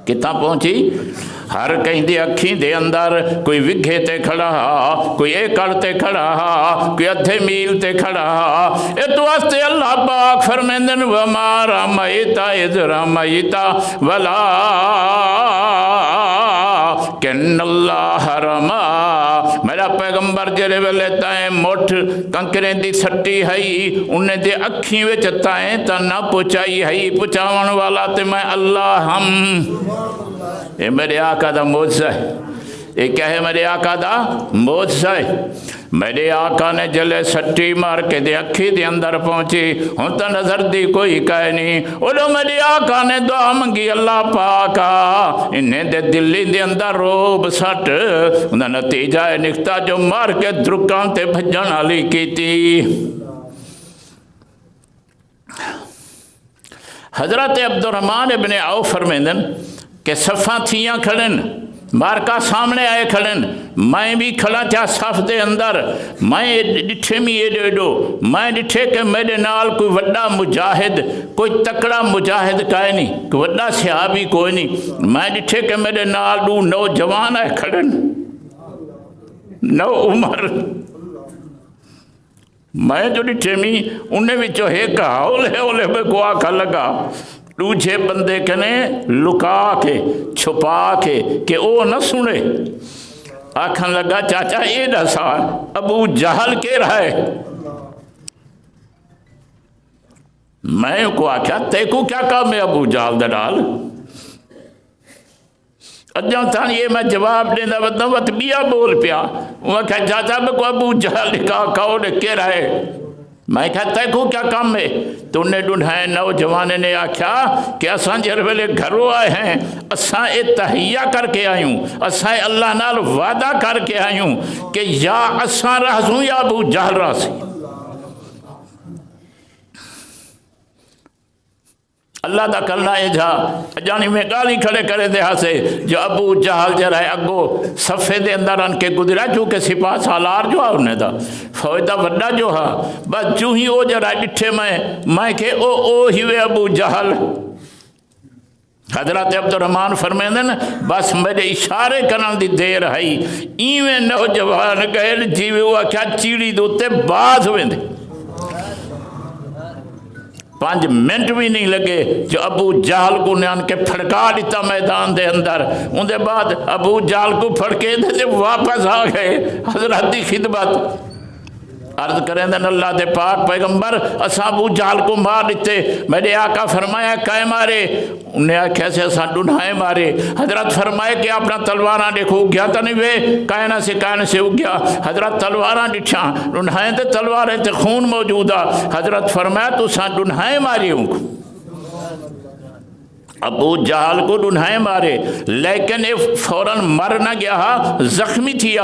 [SPEAKER 1] کتنا پہنچی؟ ہر کہیں دے اکھیں دے اندر، کوئی وگھے تے کھڑا ہا، کوئی ایکڑ تے کھڑا ہا، کوئی ادھے میل تے کھڑا ہا۔ اس واسطے اللہ پاک فرمیندن وما رمیت اذ رمیت ولا کن اللہ رما۔ میرا پیغمبر جڑے ویلے تائیں مٹھ کنکریں دی سٹی ہئی، انہیں دے اکھیں وچ تائیں تا نہ پہنچائی ہئی، پہنچاون والا تے میں اللہ ہم۔ یہ میرے آقا دا معجزہ ہے۔ یہ کیا ہے میرے آقا دا معجزہ ہے۔ میرے آقا نے جلے سٹی مار کے دے اکھی دے اندر پہنچی، ہوں تو نظر دی کوئی کہے نہیں۔ اولو میرے آقا نے دعا منگی اللہ پاکا انہیں دے دلی دے اندر روب سٹ، انہیں نتیجہ نکتا جو مار کے درکان تے بھجن علی کی تھی۔ حضرت عبدالرحمن ابن عوف فرمیندن کہ صفاں تھیاں کھڑن، مارکا سامنے آئے کھڑن، میں بھی کھڑا تھا صف دے اندر، میں ڈٹھے میں یہ ڈیڈو، میں ڈٹھے کہ میرے نال کوئی وڈا مجاہد، کوئی تکڑا مجاہد کائے نہیں، کوئی وڈا صحابی کوئی نہیں۔ میں ڈٹھے کہ میرے نال دو نوجوان آئے کھڑن، نو عمر۔ میں جو ڈٹھے میں انہیں بھی جو ہے کہا اولے اولے میں کو آکھا لگا، دوجھے بندے کنے لکا کے چھپا کے کہ او نہ سنے۔ آکھن لگا چاچا اے دسا ابو جہل کے رہے۔ میں کو آکھا تے کو کیا کام ہے ابو جہل دلال؟ اجاں تھا یہ میں جواب دینا بدنا وقت بیا بول پیا۔ وہ کہا چاچا میں کو ابو جہل کہا کہو نے کے رہے۔ میں کہتا ہے کو کیا کام ہے؟ تو انہیں ڈھونڈھائے نوجوانے نے آکھا کہ اساں جر ویلے گھروں آئے ہیں، اساں تحیہ کر کے آئیوں، اساں اللہ نال وعدہ کر کے آئیوں کہ یا اساں رہزوں یا ابو جہل راسی۔ اللہ دا کرنا ہے جا جانی میں گالی کھڑے کرے دے ہاں سے جو ابو جہل جرہ اگو صفحے دے اندر ان کے گدرہ چونکہ سپاہ سالار جو انہیں دا فوجدہ وڈا جو ہاں بس جو ہی او جرہ ڈٹھے میں کہ او ہی وے ابو جہل۔ حضرت عبدالرحمن فرمیندن بس میرے اشارے کرن دی دیر ہائی ایویں نوجوان گئے جیوے ہوا کیا چیڑی دوتے باز ہوئے دے 5 منٹ بھی نہیں لگے جو ابو جہل کو نے آن کے پھڑکا دیتا میدان دے اندر. ان دے بعد ابو جہل کو پھڑکے دے واپس آ گئے حضرت دی خدمت. عرض کریں دن اللہ دے پاک پیغمبر اساں ابو جہل کو مار دیتے. میرے آقا فرمایا کائے مارے؟ انہوں نے کیسے اساں ڈنھائے مارے. حضرت فرمائے کہ اپنا تلواراں دیکھو گیا تا نہیں وے کائنہ سے ہو گیا. حضرت تلواراں ڈٹھاں ڈنھائیں تے تلواریں تے خون موجودہ. حضرت فرمایا تو ساں ڈنھائے ماری ہوں. ابو جہل کو ڈنھائے مارے لیکن یہ فوراً مر نہ گیا، زخمی تھی،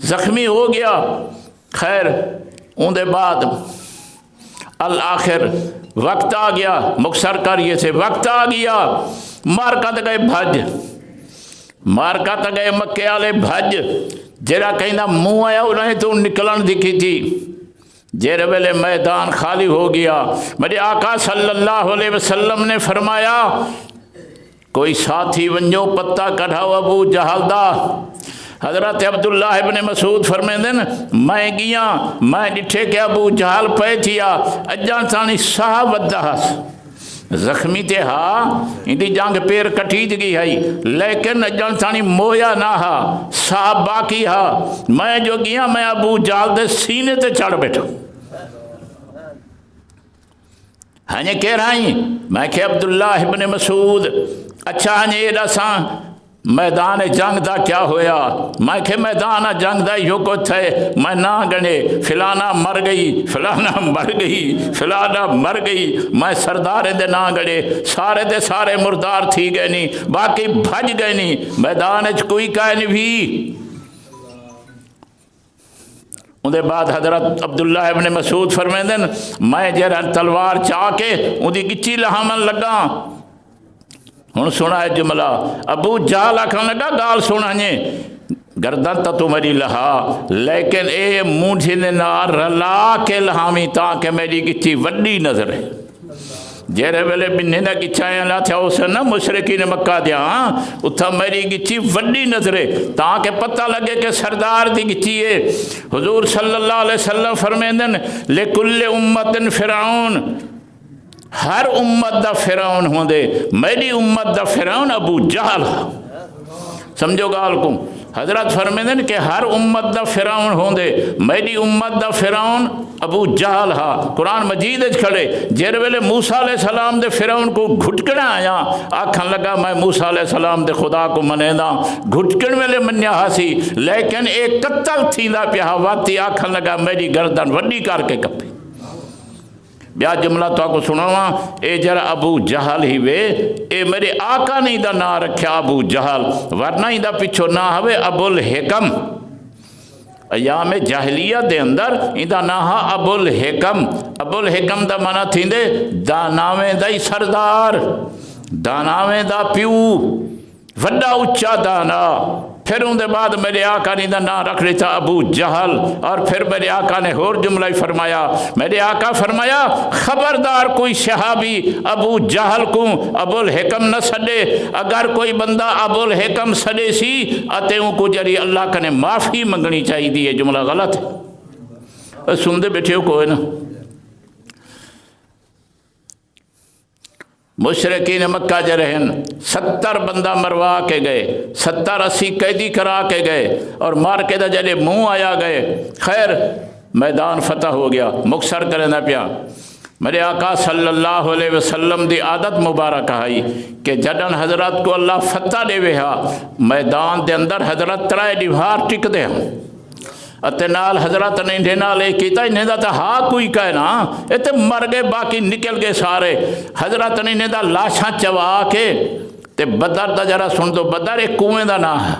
[SPEAKER 1] زخمی ہو گیا. خیر ان دے بعد الآخر وقت آ گیا، مختصر کریے سے وقت آ گیا. مارکا تے گئے بھج، مارکا تے گئے مکے والے بھج. جیڑا کہیں منہ آیا انہیں تو نکلن دکھی تھی. جیرے ویلے میدان خالی ہو گیا میرے آقا صلی اللہ علیہ وسلم نے فرمایا کوئی ساتھی ونجو پتہ کڑھاؤ ابو جہل دا. حضرت عبداللہ ابن مسعود فرمیندن میں گیا میں ڈٹھے کہ ابو جہل پہ تھیا اجان سانی ساہ ودہ زخمی تے ہا اندی جانگ پیر کٹیج گئی ہے لیکن اجان سانی مویا نہ ہا ساہ باقی ہا. میں جو گیا میں ابو جہل دے سینے تے چڑھ بیٹھا. ہاں کہہ رہا ہی میں کہ عبداللہ ابن مسعود اچھا ہاں یہ رساں میدان جنگ دا کیا ہویا؟ میں کہ میدان جنگ دا یو کو تھے میں نہ گنے فلانا مر گئی فلانا مر گئی فلانا مر گئی. میں سردار دے نہ گنے سارے دے سارے مردار تھی گئے نہیں باقی بھج گئے نہیں میدان اچھ کوئی کہے نہیں بھی. ان دے بعد حضرت عبداللہ ابن مسعود فرمیندن میں جرا تلوار چاہ کے ان دی گچی لہامن لگا. ہن سنا ہے جملہ ابو جہل آکھن لگا گال سنا گردن تو میری لہا لیکن اے مونجھے نے نار رلا کے لہامی تاکہ میری گچی وڈی نظر ہے. جیرے ویلے بننے نہ گچائیں اللہ تھا اسے نہ مشرقین مکہ دیا اتھا میری گچی وڈی نظرے تاکہ پتہ لگے کہ سردار دی گچی ہے. حضور صلی اللہ علیہ وسلم فرمیندن لکل امت فرعون ہر امت دا فرعون ہوں دے میری امت دا فرعون ابو جہل. سمجھو گال کو حضرت فرمیندن کہ ہر امت دا فرعون ہوں دے میری امت دا فرعون ابو جہل ہا. قرآن مجید اچھ کھڑے جیر ویلے موسیٰ علیہ السلام دے فرعون کو گھٹکنا آیا آکھن لگا میں موسیٰ علیہ السلام دے خدا کو منینا گھٹکن ویلے منیا ہاسی لیکن ایک قتل تھی دا پیا واتی آکھن لگا میری گردن وڈی کر کے کپی. بیا جملہ تو آپ کو سناواں اے جرا ابو جہل ہی وے اے میرے آقا نہیں دا نا رکھیا ابو جہل ورنہ ہی دا پچھو نا ہوئے ابو الحکم. ایام جاہلیہ دے اندر دا نا ہا ابو الحکم. ابو الحکم دا مانا تھی دے داناویں دا ہی سردار داناویں دا پیو وڈا اچھا دانا. پھر ان دے بعد میرے آقا نے دا نام رکھ لیتا ابو جہل. اور پھر میرے آقا نے اور جملہ فرمایا میرے آقا فرمایا خبردار کوئی صحابی ابو جہل کو ابو الحکم نہ سڈے. اگر کوئی بندہ ابو الحکم سڈے سی اتے ان کو جری اللہ کا نے معافی منگنی چاہیے دی. جملہ غلط ہے سندے بیٹھے ہو کوئی نا. مشرقین مکہ جے رہن 70 بندہ مروا کے گئے 70-80 قیدی کرا کے گئے اور مار کے دا جلے منہ آیا گئے. خیر میدان فتح ہو گیا. مختصر کریں نہ پیا میرے آقا صلی اللہ علیہ وسلم دی عادت مبارک آئی کہ جڈن حضرت کو اللہ فتح دے وہا میدان دے اندر حضرت ترائے دیوار ٹک دے اتے نال حضرت نے انہیں نال ایک کیتا انہیں دا تا ہاں کوئی کہے نا اتے مر گئے باقی نکل گئے سارے. حضرت نے انہیں دا لاشاں چوا کے تے بدر دا جرا سن دو بدر ایک کنویں دا نا ہے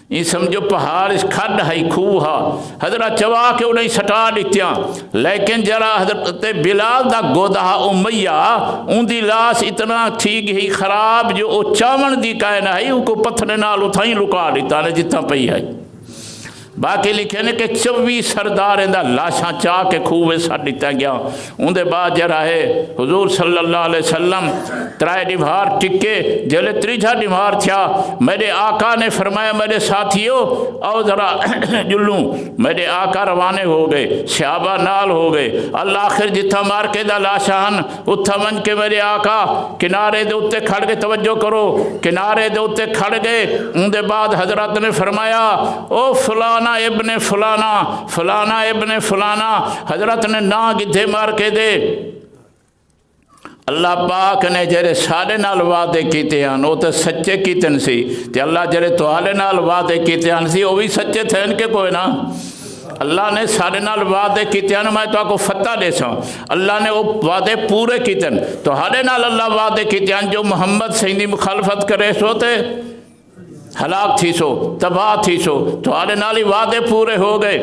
[SPEAKER 1] یہ سمجھو پہاڑ اس کھڈ ہے کھوہا حضرت چوا کے انہیں سٹا دیتیاں. لیکن جرا حضرت بلال دا گودہ امیہ ان دی لاش اتنا تھی گئی خراب جو او چاون دی کہنا ہے ان کو پتھر نال اتھائیں لکا دیتا نے جتنا پئی ہے. باقی لکھے نے کہ 24 سردار اندہ لاشاں چاہ کے خوبے سا دیتا گیا. اندے بعد جرا ہے حضور صلی اللہ علیہ وسلم ترائے ڈیمہار ٹکے جلے تریجھا ڈیمہار تھیا. میرے آقا نے فرمایا میرے ساتھیوں آؤ ذرا جلوں. میرے آقا روانے ہو گئے, صحابہ نال ہو گئے. اللہ آخر جتھا مار کے دا لاشان اتھا من کے میرے آقا کنارے دے اتے کھڑ گئے. توجہ کرو, کنارے دے اتے کھڑ گئے. اندے بعد حضرت نے فرمایا او فلانا ابن فلانا, فلانا ابن فلانا. حضرت نے نا گدھے مار کے دے. اللہ پاک نے جڑے سارے نال وعدے کیتے ہیں وہ تو سچے کیتے سی, تے اللہ جڑے تہاڈے نال وعدے کیتے ہیں سی وہ بھی سچے تھے ان کے کوئی نا. اللہ نے سارے نال وعدے کیتے ہیں, میں تو آپ کو فتح دے سا. اللہ نے وہ وعدے پورے کیتے ہیں. تو ہارے نال اللہ وعدے کیتے ہیں جو محمد سیندی مخالفت کرے سو تے ہلاک تھی سو, تباہ تھی سو. تو آلے نالی وعدے پورے ہو گئے.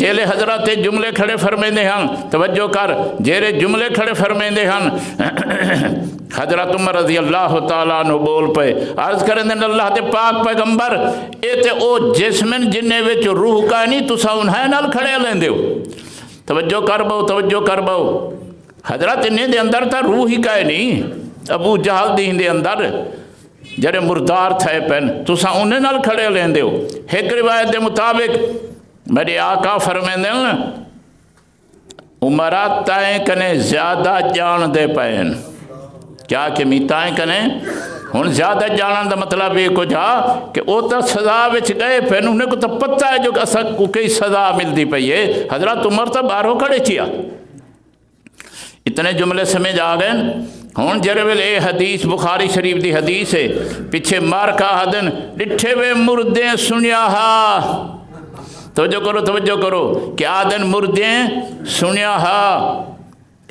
[SPEAKER 1] جیلے حضرت جملے کھڑے فرمیندے ہن, توجہ کر, جیلے جملے کھڑے فرمیندے ہن. حضرت عمر رضی اللہ تعالیٰ عنہ بول پے عرض کریں دیں اللہ دے پاک پیغمبر اے تے او جسمن جننے وچ روح کا نہیں تسا انہیں نال کھڑے لیں دیو. توجہ کر بہو, توجہ کر بہو. حضرت انہیں دے اندر تا روح ہی کا نہیں. ابو جہل دین دے اندر جڑے مردار تھے پہن تسا انہیں نال کھڑے لیں دیو. ایک روایت دے مطابق میرے آقا فرمیندے ہیں عمرات تائیں کنے زیادہ جان دے پہن. کیا کہ میتائیں کنے ہن زیادہ جانن دا مطلب یہ کچھ کہ او تا سزا وچ گئے پہن انہیں کو تو پتہ ہے جو اسا کو کئی سزا ملتی پئی ہے. حضرت عمر تا باہروں کھڑے چیا. اتنے جملے سمجھ آ گئے. ہون جرے ویل اے حدیث بخاری شریف دی حدیث ہے. پیچھے مار کا حدن ڈٹھے وے مردیں سنیا ہا. توجہ کرو, توجہ کرو. کیا دن مردیں سنیا ہا.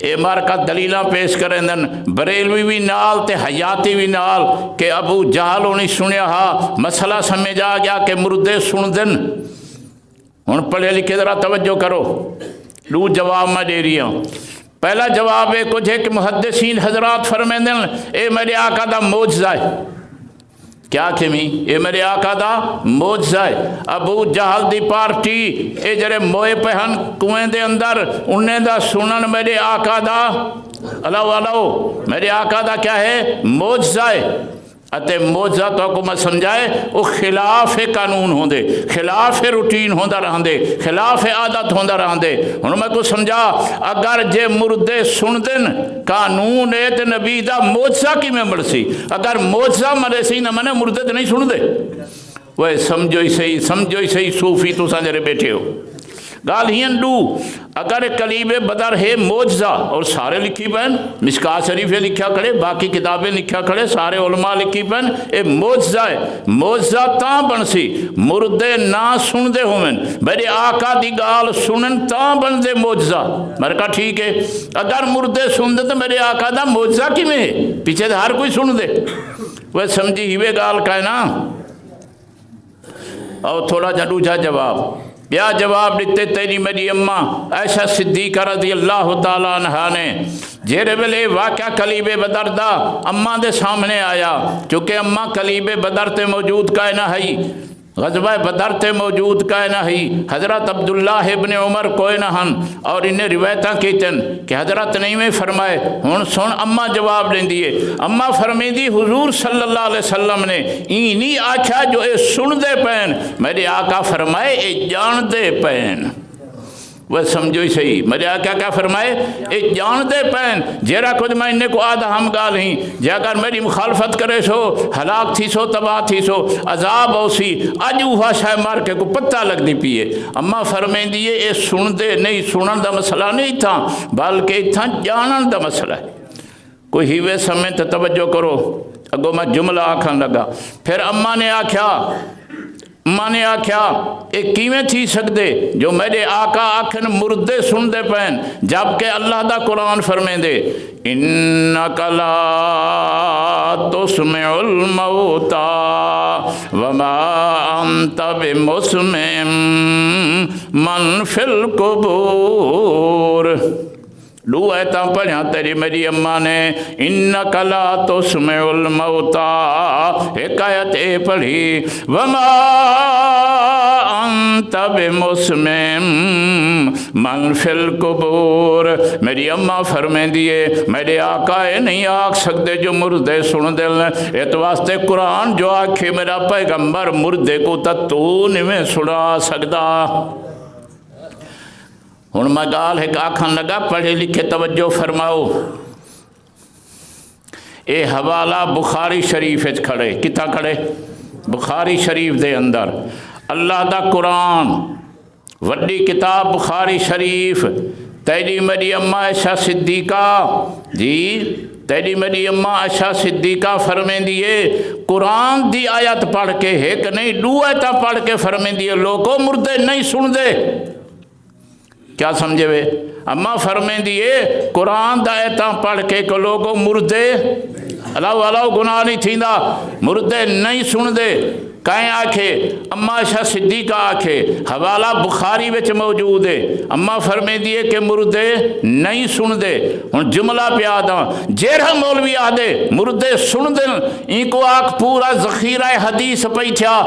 [SPEAKER 1] اے مار کا دلیلہ پیش کریں دن بریلوی بھی نال تے حیاتی بھی نال کہ ابو جہل ہونی سنیا ہا. مسئلہ سمجھ آ گیا کہ مردے سن دن. ہون پڑھے لکھے ذرا توجہ کرو. دو جواب میں دے رہی ہوں. پہلا جواب ہے کچھ ہے کہ محدثین حضرات فرمیندے اے میرے آقا دا معجزہ ہے. کیا کمی اے میرے آقا دا معجزہ ہے. ابو جہل دی پارٹی اے جڑے موئے پہن کنویں دے اندر انہیں دا سنن میرے آقا دا اللہ میرے آقا دا کیا ہے معجزہ ہے. اتے موجزہ تو کو میں سمجھائے وہ خلاف قانون ہوں دے, خلاف روٹین ہوندہ رہن دے, خلاف عادت ہوندہ رہن دے. انہوں میں کو سمجھا اگر جے مردے سن دن قانون ہے تے نبی دا موجزہ کی میں مرسی. اگر موجزہ مرے سی نہ منے مردے تے نہیں سن دے. وہ سمجھو ہی صحیح, سمجھو ہی صحیح. صوفی تو سنجرے بیٹھے ہو گال ہی اندو. اگر کلیب بدر ہے موجزہ اور سارے لکھی پہن مشکات شریف لکھا کھڑے, باقی کتابیں لکھا کھڑے, سارے علماء لکھی پہن اے موجزہ ہے. موجزہ تاں بن سی مردے نہ سن دے ہومن میرے آقا دی گال سنن تاں بن دے موجزہ. میں کہا ٹھیک ہے اگر مردے سن دے تو میرے آقا دا موجزہ کی میں ہے, پیچھے دے ہر کوئی سن دے. وہ سمجھی ہی وے گال کا ہے نا. اور تھوڑا جڑو جا جواب یا جواب دیتے تیری میری اماں عائشہ صدیقہ رضی اللہ تعالیٰ عنہ نے جیرے ویلے واقعہ کلیب بدر دا اماں دے سامنے آیا. چونکہ اماں کلیب بدر تے موجود کا نہ ہے, غزوہ بدر تے موجود کا نہ ہے. حضرت عبداللہ ابن عمر کوئی نہ ہن اور انہیں روایتاں کیتن کہ حضرت نہیں میں فرمائے. ہن سن اماں جواب دیں دیئے. اماں فرمی دی حضور صلی اللہ علیہ وسلم نے اینی آکھا جو اے سن دے پین, میرے آقا فرمائے اے جان دے پین. وہ سمجھو ہی صحیح. میرے آقا کیا فرمائے اے جان دے پین. جیرا کچھ میں انہیں کو آدھا ہم گال ہی جے اگر میری مخالفت کرے سو ہلاک تھی سو تباہ تھی سو عذاب ہو سی اج اوہا شاہ مار کے کو پتہ لگ دی پیے. اماں فرمائیں دیئے اے سن دے نہیں سنن دا مسئلہ نہیں تھا بلکہ تھا جانن دا مسئلہ ہے. کوئی ہیوے سمیں تو توجہ کرو. اگو میں جملہ آکھن لگا. پھر اماں نے آکھیا اے کیویں تھی سکدے جو میرے آقا آکھن مردے سن دے پین جبکہ اللہ دا قرآن فرمیں دے انک لا تسمع الموتا وما انت بمسمع من فی القبور. دو ایتاں پڑھیاں تیری میری اماں نے انک لا تسمع الموتا. ایک آیت اے پڑھی وما تب مسمم من فی القبور۔ میری اماں فرمیں دیے میرے آقا یہ نہیں آکھ سکتے جو مردے سن دل، اس واسطے قرآن جو آکھے میرا پیغمبر مردے کو تو نہیں سنا سکتا۔ ہن میں گال ایک آکھن لگا، پڑھے لکھے توجہ فرماؤ، اے حوالہ بخاری شریف کھڑے، کتا کھڑے؟ بخاری شریف دے اندر اللہ دا قرآن وڈی کتاب بخاری شریف۔ تیری میری اماں عائشہ صدیقہ جی، تیری میری اماں عائشہ صدیقہ فرمیں دیے قرآن دی آیت پڑھ کے ایک نہیں دو آیتاں پڑھ کے فرمیں دیے لوگوں مردے نہیں سن دے۔ کیا سمجھے وے؟ اماں فرمیں دیے قرآن دا آیتاں پڑھ کے کہ لوگوں مردے اللہ گناہ نہیں تھیندا، مردے نہیں سن دے۔ کہیں آکھے اماں عائشہ صدیقہ آکھے، حوالہ بخاری وچ موجود ہے، اماں فرمے دیے کہ مردے نہیں سن دے۔ ہن جملہ پہ آدھا جیڑا مولوی آدھے مردے سن دے، ان کو آکھ پورا ذخیرہ حدیث پہ تھیا،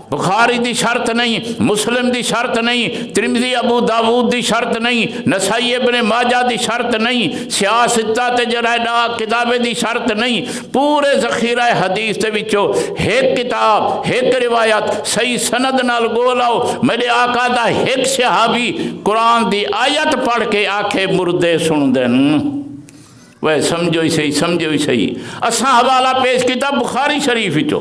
[SPEAKER 1] بخاری دی شرط نہیں، مسلم دی شرط نہیں، ترمذی ابو داود دی شرط نہیں، نسائی ابن ماجہ دی شرط نہیں، سیاستہ تے جرائدہ کتابیں دی شرط نہیں، پورے ذخیرہ حدیث دے وچوں ایک کتاب ایک روایت صحیح سند نال گولاؤ میرے آقا دا ایک صحابی قرآن دی آیت پڑھ کے آکھے مردے سن دن۔ وہ سمجھو ہی صحیح، سمجھو ہی صحیح۔ اساں حوالہ پیش کیتا بخاری شریف چو،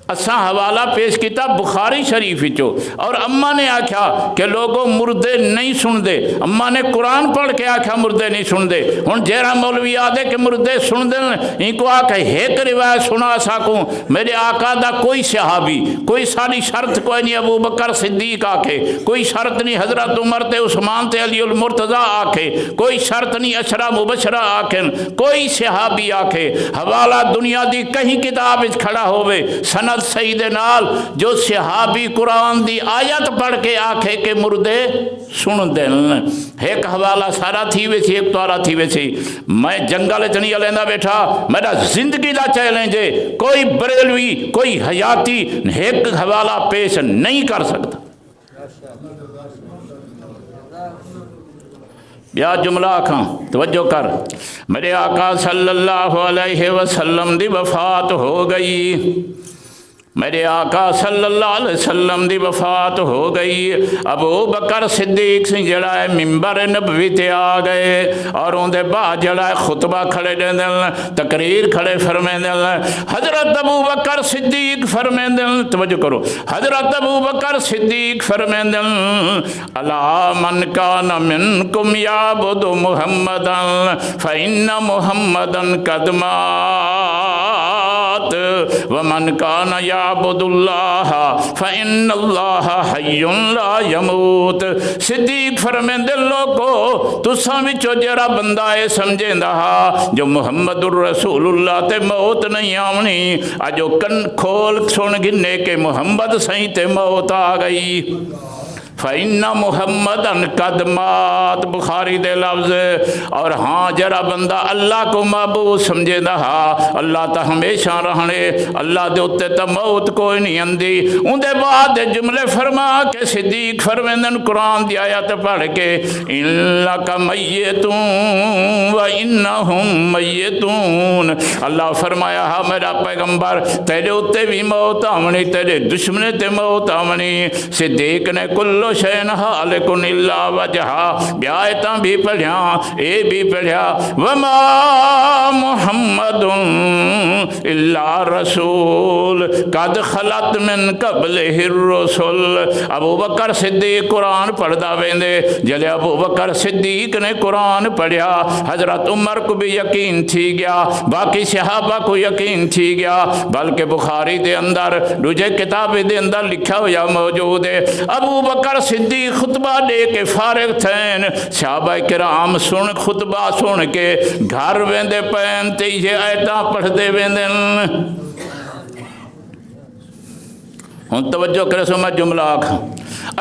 [SPEAKER 1] اساں حوالہ پیش کیتا بخاری شریف چو، اور اماں نے آکھا کہ لوگوں مردے نہیں سن دے، اماں نے قرآن پڑھ کے آکھا مردے نہیں سن دے۔ ہن جیڑا مولوی آدھے کہ مردے سن دے، ان کو آکھا ایک روایت سنا سکوں میرے آقا دا کوئی صحابی، کوئی ساری شرط کوئی نہیں، ابو بکر صدیق آکھے، کوئی شرط نہیں حضرت عمر تے عثمان تے علی المرتضیٰ آکھے، کوئی شرط نہیں عشرہ مبشرہ آکھن، کوئی صحابی آکھے، حوالہ دنیا دی کہیں کتاب وچ کھڑا ہوئے سند سید نال جو صحابی قرآن دی آیت پڑھ کے آکھے کہ مردے سن دن۔ ایک حوالہ سارا تھی ویسی، ایک توارا تھی ویسی۔ میں جنگل چنی علیندہ بیٹھا، میرا زندگی دا چیلنج ہے، کوئی بریلوی کوئی حیاتی ایک حوالہ پیش نہیں کر سکتا۔ بیا جملہ آکھاں توجہ کر، میرے آقا صلی اللہ علیہ وسلم دی وفات ہو گئی، میرے آقا صلی اللہ علیہ وسلم دی وفات ہو گئی۔ ابو بکر صدیق سے جڑا ہے ممبر نبوی تے آ گئے، اور ان دے بعد جڑا ہے خطبہ کھڑے دن تقریر کھڑے فرمیں دن۔ حضرت ابو بکر صدیق فرمیں دن، توجہ کرو، حضرت ابو بکر صدیق فرمیں دن الا من کان منکم یعبد محمدا فإن محمدا قد مات ومن کان یعبد اللہ فإن اللہ حی لا یموت۔ صدیق فرمیں دے لوگو تساں وچوں جڑا بندہ اے سمجھیں دا جو محمد الرسول اللہ تے موت نہیں آونی، اجو کن کھول سن گنے کہ محمد سہیں تے موت آ گئی۔ فَإِنَّ مُحَمَّدًا قَدْ مَاتَ، بخاری دے لفظ۔ اور ہاں جرا بندہ اللہ کو معبود سمجھے دا، اللہ تا ہمیشہ رہنے، اللہ دے اتے تا موت کوئی نہیں اندی۔ ان دے بعد جملے فرما کے صدیق فرمیندن قرآن دی آیت پڑھ کے اِنَّكَ مَيِّتُونَ وَإِنَّهُمْ مَيِّتُونَ، اللہ فرمایا ہاں میرا پیغمبر تیرے اتے بھی موت آمنی، تیرے دشمنے تے موت آمنی۔ صدیق نے کلو شین حالکن اللہ وجہا بیائتاں بھی پڑھیا، اے بھی پڑھیا وما محمد الا رسول قد خلت من قبلہ الرسل۔ ابو بکر صدیق قرآن پڑھدا ویندے، جلے ابو بکر صدیق نے قرآن پڑھیا حضرت عمر کو بھی یقین تھی گیا، باقی صحابہ کو یقین تھی گیا، بلکہ بخاری دے اندر دوجے کتاب دے اندر لکھا ہوا موجود ہے۔ ابو بکر صدیق خطبہ دے کے فارغ تھین، صحابہ کرام سن خطبہ سن کے گھر ویندے پین تے یہ آیتاں پڑھ دے ویندن۔ ہن توجہ کرے سو میں جملہ آکھاں،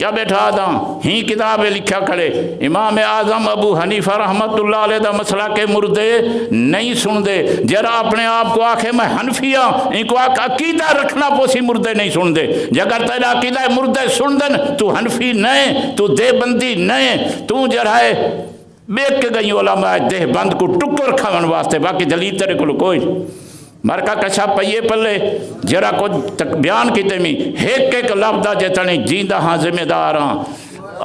[SPEAKER 1] کیا بیٹھا دا ہی کتاب لکھا کھڑے امام اعظم ابو حنیفہ رحمتullah علیہ دا مسئلہ کے مردے نہیں سن دے، جرا اپنے آپ کو آکھے میں حنفی ہوں، ان کو عقیدہ رکھنا پوسی مردے نہیں سن دے، جگر تیرا عقیدہ مردے سن دن تو حنفی نہیں، تو دیوبندی نہیں، تو جرائے بیک کے گئی علماء دیوبند کو ٹکر کھاون واسطے، باقی دلیل تیرے کو کوئی مرکا کچھا پئیے پلے جرا کو بیان کی تیمی ایک لفظہ جتنی جیندہ ہاں ذمہ دار ہاں،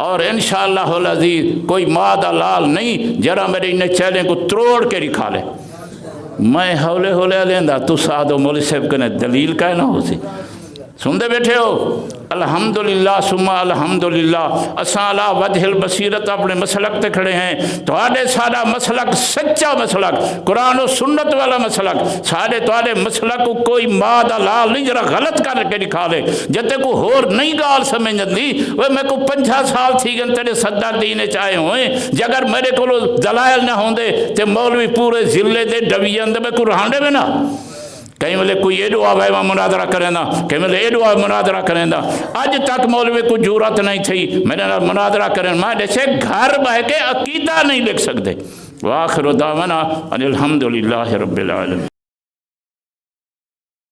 [SPEAKER 1] اور انشاءاللہ العزیز کوئی مادہ لال نہیں جرا میرے انہیں چیلیں کو تروڑ کے رکھا لے، میں ہولے ہولے لیندہ تو سادو مولی صاحب کنے دلیل کا نہ ہو سی سندے بیٹھے ہو۔ الحمدللہ ثم الحمدللہ اساں علا وجہ البصیرت اپنے مسلک تے کھڑے ہیں، تھوڑے سارا مسلک سچا مسلک قرآن و سنت والا مسلک، سارے تھوڑے مسلک کو کوئی مادہ لال نہیں جرا غلط کر کے دکھا لے جتے کو ہور نہیں گال سمجھ دی وہ میں کو 50 سال تھی گن تیرے صدہ دینے چاہے ہوئے جگر میرے کو دلائل نہ ہوندے تے مولوی پورے ضلع دے ڈویان دے میں کو رہاندے میں نا کہیں ملے کوئی یہ دعا ہے مناظرہ کریں دا، کہیں ملے یہ دعا مناظرہ کریں دا، آج تک مولوی کو جورت نہیں تھی میرے مناظرہ کریں، میں جیسے گھر بہ کے عقیدہ نہیں لکھ سکتے۔ وآخر دعوانا ان الحمدللہ رب العالمین۔